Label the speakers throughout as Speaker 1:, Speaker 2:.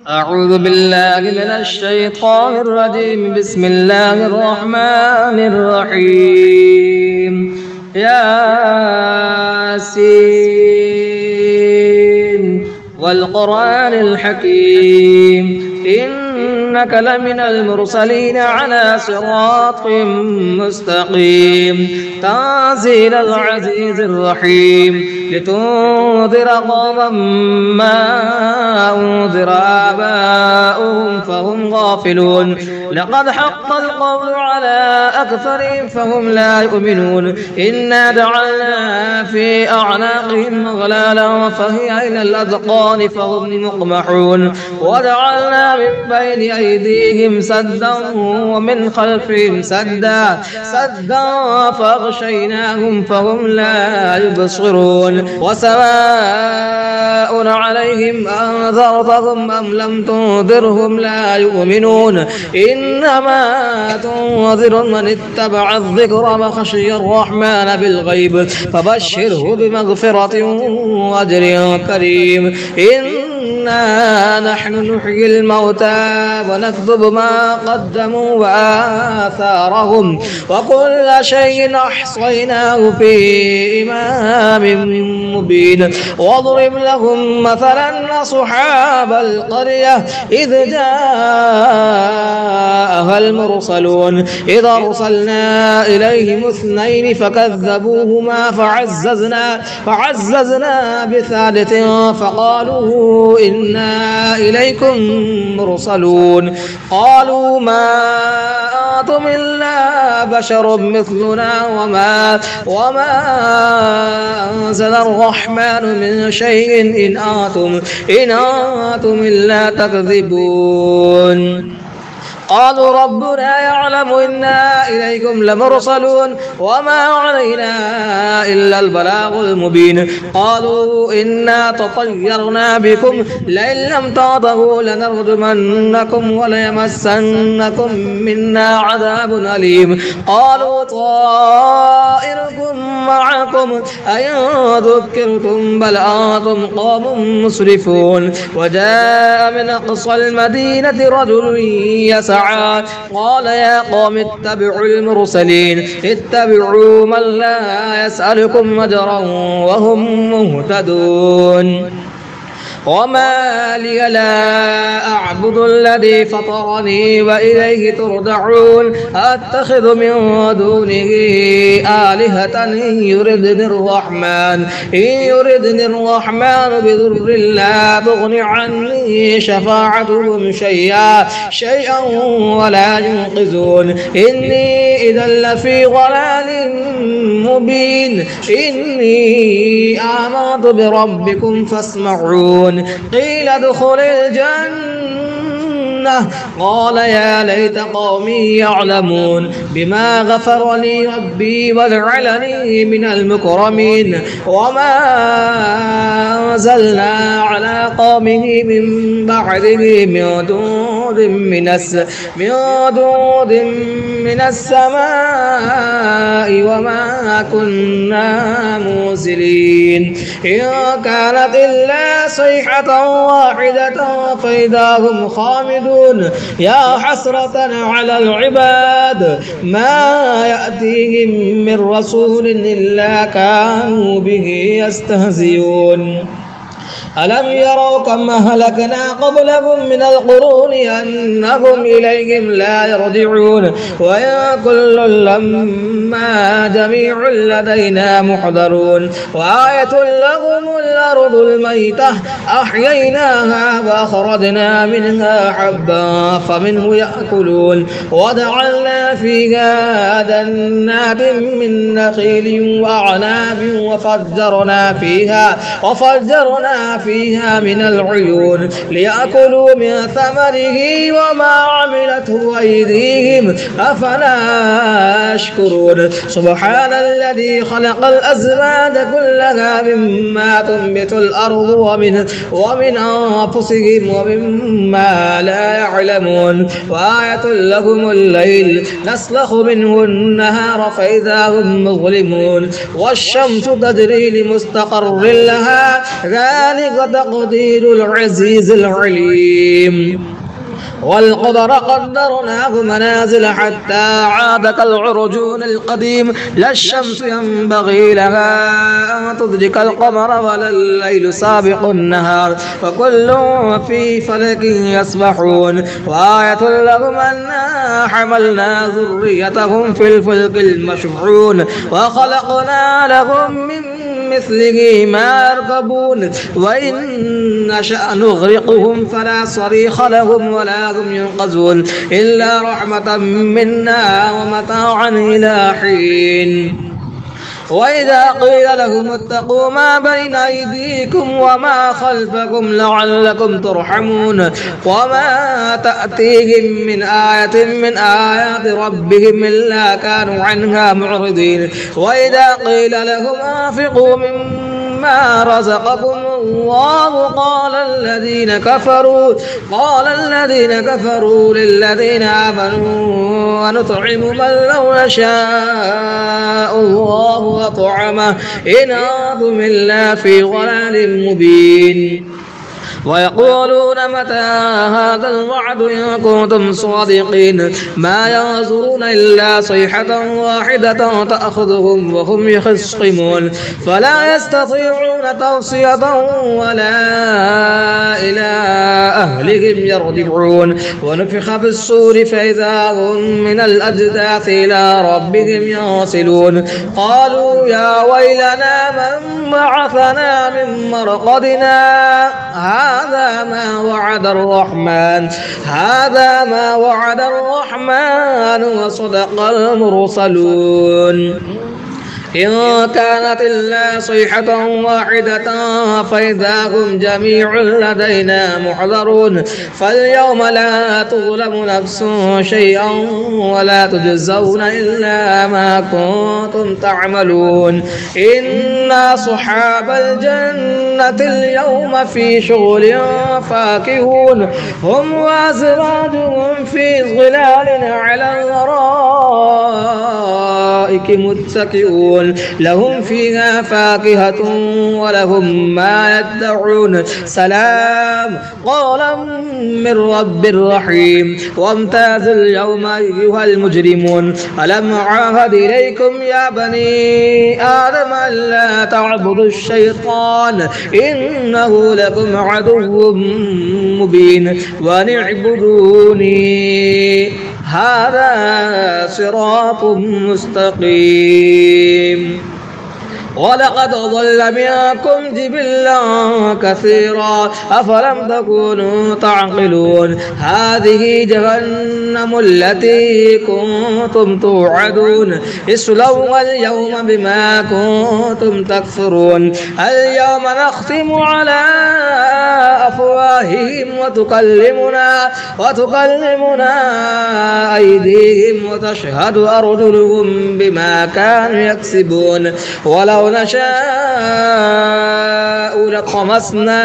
Speaker 1: أعوذ بالله من الشيطان الرجيم. بسم الله الرحمن الرحيم. ياسين والقرآن الحكيم إنك لمن المرسلين على صراط مستقيم. تنزيل العزيز الرحيم لتنذر قوما ما أنذر آباؤهم فهم غافلون. لقد حق القول على أكثرهم فهم لا يؤمنون. إنا جعلنا في أعناقهم أغلالا فهي إلى الأذقان فهم مقمحون. وجعلنا من بين أيديهم سدا ومن خلفهم سدا فأغشيناهم فهم لا يبصرون. وسواء عليهم أنذرتهم أم لم تنذرهم لا يؤمنون. إنما تنذر من اتبع الذكر وخشي الرحمن بالغيب فبشره بمغفرة وأجر كريم. إنا نحن نحيي الموتى ونكتب ما قدموا وآثارهم وكل شيء أحصيناه في إمام مبين. واضرب لهم مثلا أصحاب القرية إذ جاءها المرسلون إذ أرسلنا إليهم اثنين فكذبوهما فعززنا بثالث فقالوا إنا إليكم مرسلون. قالوا ما أنتم إلا بشر مثلنا وما أنزل الرحمن من شيء إن أنتم إلا تكذبون. قالوا ربنا يعلم إنا إليكم لمرسلون وما علينا إلا البلاغ المبين. قالوا إنا تطيرنا بكم لئن لم تنتهوا لنرجمنكم وليمسنكم منا عذاب أليم. قالوا طائركم معكم أئن ذكرتم بل أنتم قوم مسرفون. وجاء من أقصى المدينة رجل يسعى قال يا قوم اتبعوا المرسلين اتبعوا من لا يسألكم أجرا وهم مهتدون. وما لي لا أعبد الذي فطرني وإليه ترجعون. أتخذ من دونه آلهة إن يردني الرحمن بضر لا تغن عني شفاعتهم شيئا ولا ينقذون. إني إذا لفي ضلال مبين. إني آمنت بربكم فاسمعون. قيل ادخل الجنة قال يا ليت قومي يعلمون بما غفر لي ربي وجعلني من المكرمين. وما أنزلنا على قومه من بعده من دود من السماء وما كنا منزلين. إن كانت إلا صيحة واحدة فإذا هم خامدون. يا حسرة على العباد ما يأتيهم من رسول إلا كانوا به يستهزئون. ألم يروا كم أهلكنا قبلهم من القرون أنهم إليهم لا يرجعون. وإن كل لما جميع لدينا محضرون. وآية لهم الأرض الميتة أحييناها وأخرجنا منها حبا فمنه يأكلون. وجعلنا فيها جنات من نخيل وأعناب وفجرنا فيها من العيون ليأكلوا من ثمره وما عملته أيديهم أفلا يشكرون. سبحان الذي خلق الأزواج كلها مما تنبت الأرض ومن أنفسهم ومما لا يعلمون. وآية لهم الليل نسلخ منه النهار فإذا هم مظلمون. والشمس تجري لمستقر لها ذلك ذلك تقدير العزيز العليم. والقمر قدرناه منازل حتى عاد كالعرجون القديم لا الشمس ينبغي لها أن تدرك القمر ولا الليل سابق النهار وكل في فلك يسبحون وآية لهم أنا حملنا ذريتهم في الفلك المشحون وخلقنا لهم من مثله ما يركبون وإن نشأ نغرقهم فلا صريخ لهم ولا هم ينقذون إلا رحمة منا ومتاعا إلى حين. وإذا قيل لهم اتقوا ما بين أيديكم وما خلفكم لعلكم ترحمون وما تأتيهم من آية من آيات ربهم إلا كانوا عنها معرضين. وإذا قيل لهم أنفقوا مما رزقكم الله قال الذين كفروا للذين آمنوا ونطعم من لو يشاء الله أطعمه إن أنتم إلا في ضلال مبين. ويقولون متى هذا الوعد إن كنتم صادقين ما ينظرون إلا صيحة واحدة تأخذهم وهم يخصمون فلا يستطيعون توصية ولا إلى أهلهم يرجعون. ونفخ في الصور فإذا هم من الأجداث إلى ربهم ينسلون قالوا يا ويلنا من بعثنا من مرقدنا هذا ما وعد الرحمن وصدق المرسلون. إن كانت إلا صيحة واحدة فإذا هم جميع لدينا محضرون فاليوم لا تظلم نفس شيئا ولا تجزون إلا ما كنتم تعملون. إن أصحاب الجنة اليوم في شغل فاكهون هم وأزواجهم في ظلال على الأرائك متكئون لهم فيها فاكهة ولهم ما يدعون سلام قولا من رب رحيم. وامتازوا اليوم أيها المجرمون ألم أعهد إليكم يا بني آدم ألا تعبدوا الشيطان إنه لكم عدو مبين وأن اعبدوني هذا صراط مستقيم. ولقد ضل منكم جبلا كثيرا أفلم تكونوا تعقلون هذه جهنم التي كنتم توعدون اصلوها اليوم بما كنتم تكفرون. اليوم نختم على أفواههم وتكلمنا أيديهم وتشهد أرجلهم بما كانوا يكسبون. ولو نشاء لطمسنا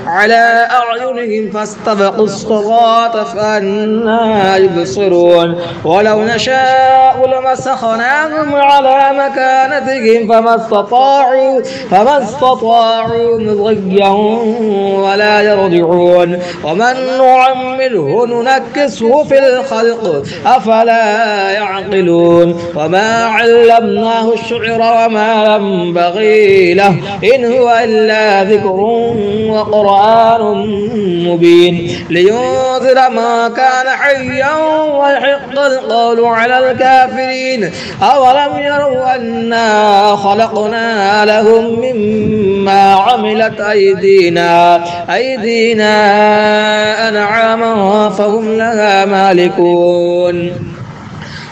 Speaker 1: على أعينهم فاستبقوا الصراط فأنى يبصرون. ولو نشاء لمسخناهم على مكانتهم فما استطاعوا مضيا ولا يرجعون. ومن نعمره ننكسه في الخلق أفلا يعقلون. وما علمناه الشعر وما ينبغي له إن هو إلا ذكر وقرآن مبين لينذر ما كان حيا ويحق القول على الكافرين. أولم يروا أنا خلقنا لهم مما عملت أيدينا أنعاما فهم لها مالكون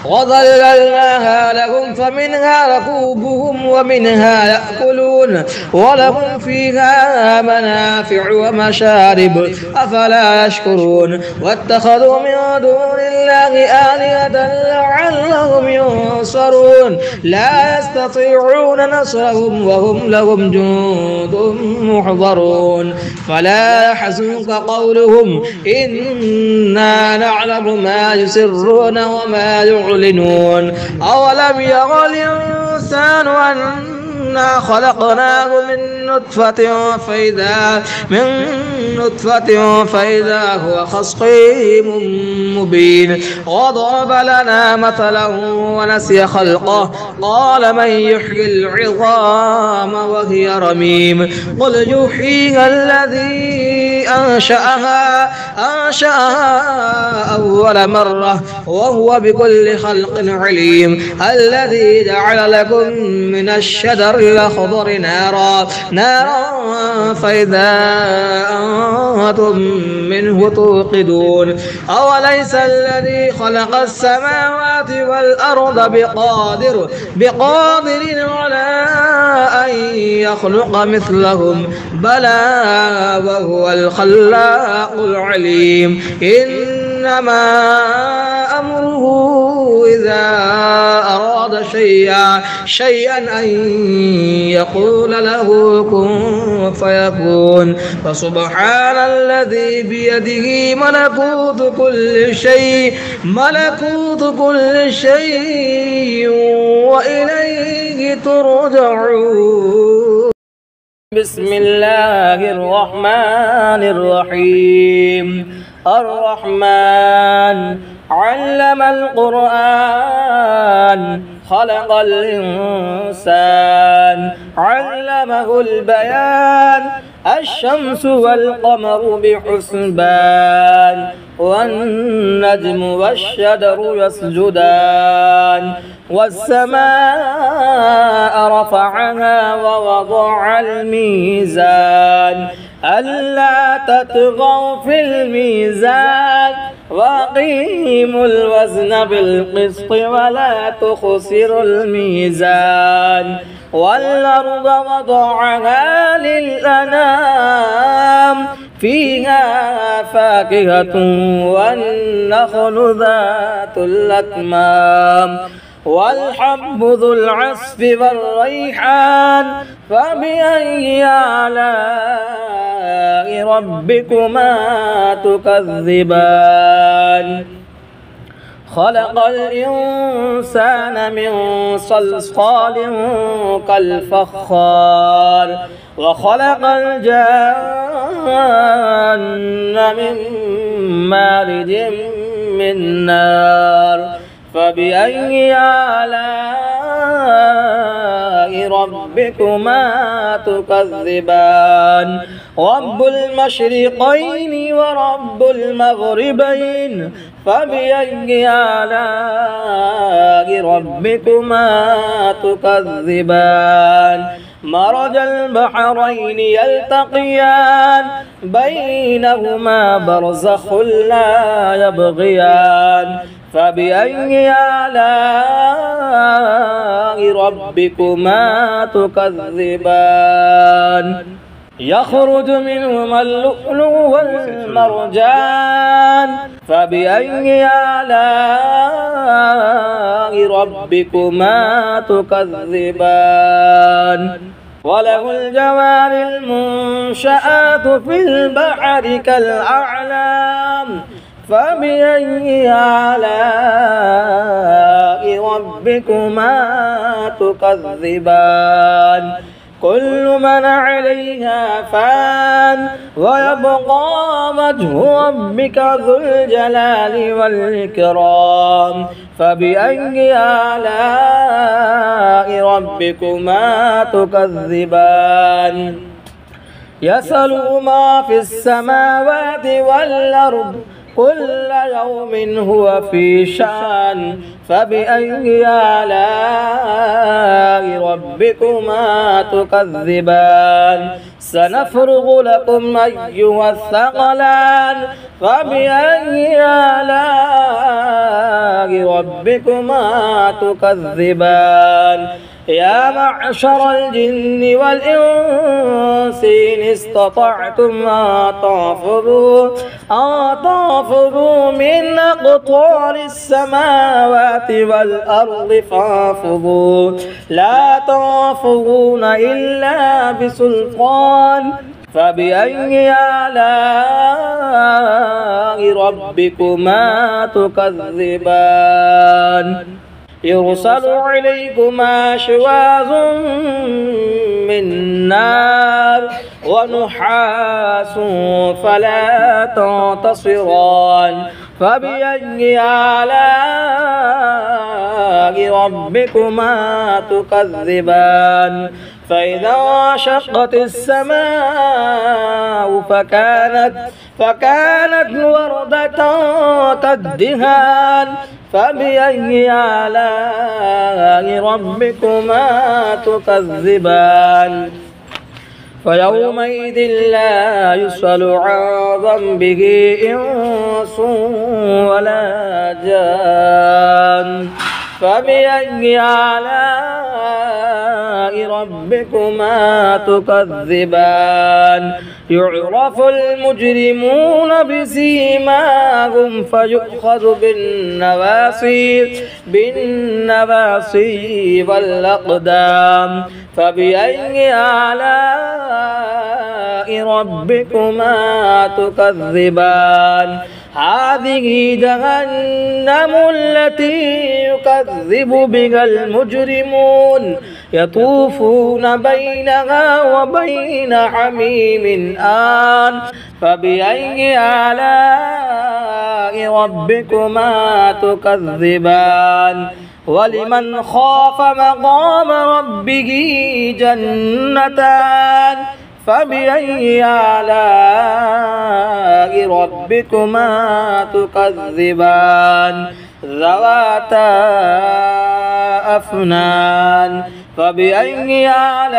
Speaker 1: وظللناها لهم فمنها ركوبهم ومنها يأكلون ولهم فيها منافع ومشارب أفلا يشكرون. واتخذوا من دون الله آلهة لعلهم ينصرون لا يستطيعون نصرهم وهم لهم جند محضرون. فلا يحزنك قولهم إنا نعلم ما يسرون وما يعلنون. أولم يرى الإنسان إنا خلقناه من نطفة فإذا هو خصيم مبين وضرب لنا مثلا ونسي خلقه قال من يحيي العظام وهي رميم قل يحييها الذي أنشأها أول مرة وهو بكل خلق عليم الذي جعل لكم من الشجر الأخضر نارا فإذا أنتم منه توقدون أوليس الذي خلق السماوات والأرض بقادر على أن يخلق مثلهم بلى وهو الخلاق العليم إنما أمره إذا أراد شيئا أن يقول له كن فيكون فسبحان الذي بيده ملكوت كل شيء وإليه ترجعون. بسم الله الرحمن الرحيم. الرحمن علم القرآن خلق الإنسان علمه البيان الشمس والقمر بحسبان والنجم والشجر يسجدان والسماء رفعها ووضع الميزان ألا تطغوا في الميزان وأقيموا الوزن بالقسط ولا تخسروا الميزان والأرض وضعها للأنام فيها فاكهة والنخل ذات الأكمام والحب ذو العصف والريحان فبأي آلاء ربكما تكذبان خلق الإنسان من صلصال كالفخار وخلق الجان من مارج من نار فبأي آلاء ربكما تكذبان رب المشرقين ورب المغربين فبأي آلاء ربكما تكذبان مرج البحرين يلتقيان بينهما برزخ لا يبغيان فبأي آلاء ربكما تكذبان يخرج منهما اللؤلؤ والمرجان فبأي آلاء ربكما تكذبان وله الجوار المنشآت في البحر كالأعلام فبأي آلاء ربكما تكذبان كل من عليها فان ويبقى وجه ربك ذو الجلال والإكرام فبأي آلاء ربكما تكذبان يسأله ما في السماوات والأرض كل يوم هو في شأن فبأي آلاء ربكما تكذبان سنفرغ لكم أيها الثقلان فبأي آلاء ربكما تكذبان يا معشر الجن والإنس إن استطعتم أن تنفذوا من أقطار السماوات والأرض فانفذوا لا تنفذون إلا بسلطان فبأي آلاء ربكما تكذبان يرسل عليكما شواظ من نار ونحاس فلا تنتصران فبأي آلاء ربكما تكذبان فإذا انشقت السماء فكانت وردة كالدهان فبأي آلاء ربكما تكذبان فيومئذ لا يسأل عن ذنبه إنس ولا جان فبأي آلاء ربكما تكذبان يعرف المجرمون بسيماهم فيؤخذ بالنواصي والأقدام فبأي آلاء ربكما تكذبان هذه جهنم التي يكذب بها المجرمون يطوفون بينها وبين حميم آن فبأي آلاء ربكما تكذبان ولمن خاف مقام ربه جنتان فبأي آلاء ربكما تكذبان ذواتا أفنان فبأي آلاء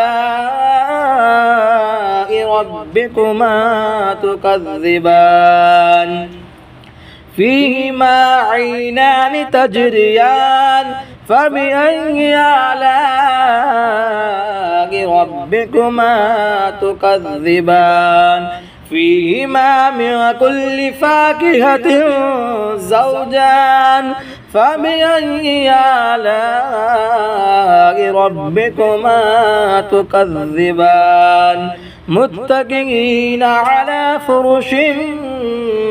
Speaker 1: ربكما تكذبان فيهما عينان تجريان فبأي آلاء ربكما تكذبان فيهما من كل فاكهة زوجان فبأي آلاء ربكما تكذبان متكئين على فرش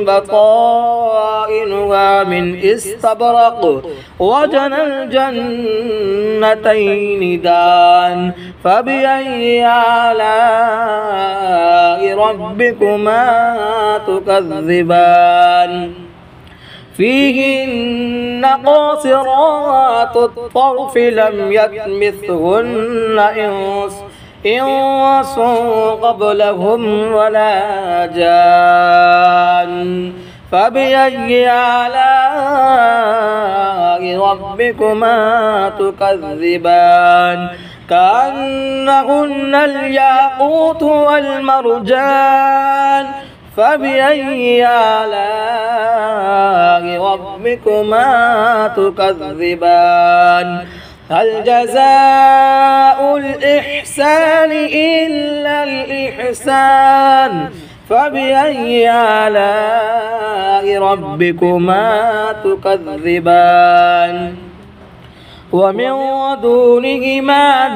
Speaker 1: بطائنها من استبرق وجنى الجنتين دان فبأي آلاء ربكما تكذبان فيهن قاصرات الطرف لم يطمثهن إنس قبلهم ولا جان فبأي آلاء ربكما تكذبان كأنهن الياقوت والمرجان فبأي آلاء ربكما تكذبان هل جزاء الإحسان إلا الإحسان فبأي آلاء ربكما تكذبان ومن دونهما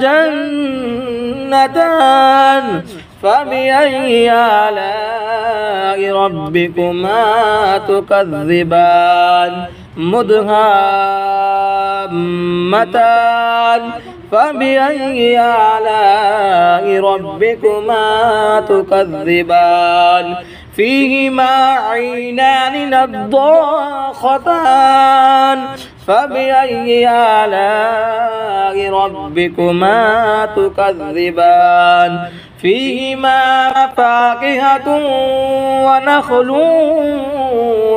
Speaker 1: جنتان فبأي آلاء ربكما تكذبان مدهامتان فبأي آلاء ربكما تكذبان فيهما عينان نضاختان فبأي آلاء ربكما تكذبان فيهما فاكهة ونخل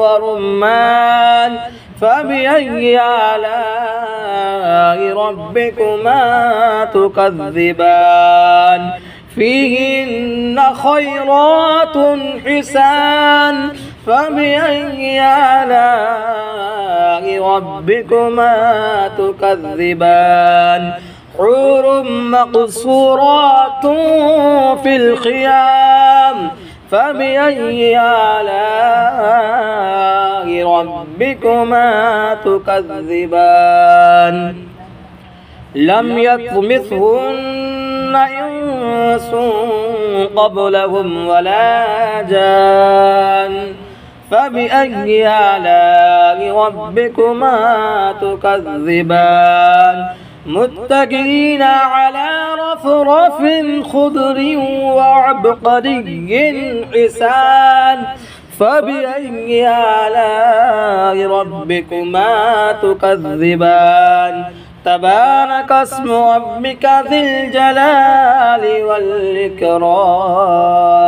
Speaker 1: ورمان فبأي آلاء ربكما تكذبان فيهن خيرات حسان فبأي آلاء ربكما تكذبان حور مقصورات في الخيام فبأي آلاء ربكما تكذبان لم يطمثهن إنس قبلهم ولا جان فبأي آلاء ربكما تكذبان متكئين على رفرف خضر وعبقري حسان فبأي آلاء ربكما تكذبان تبارك اسم ربك ذي الجلال والإكرام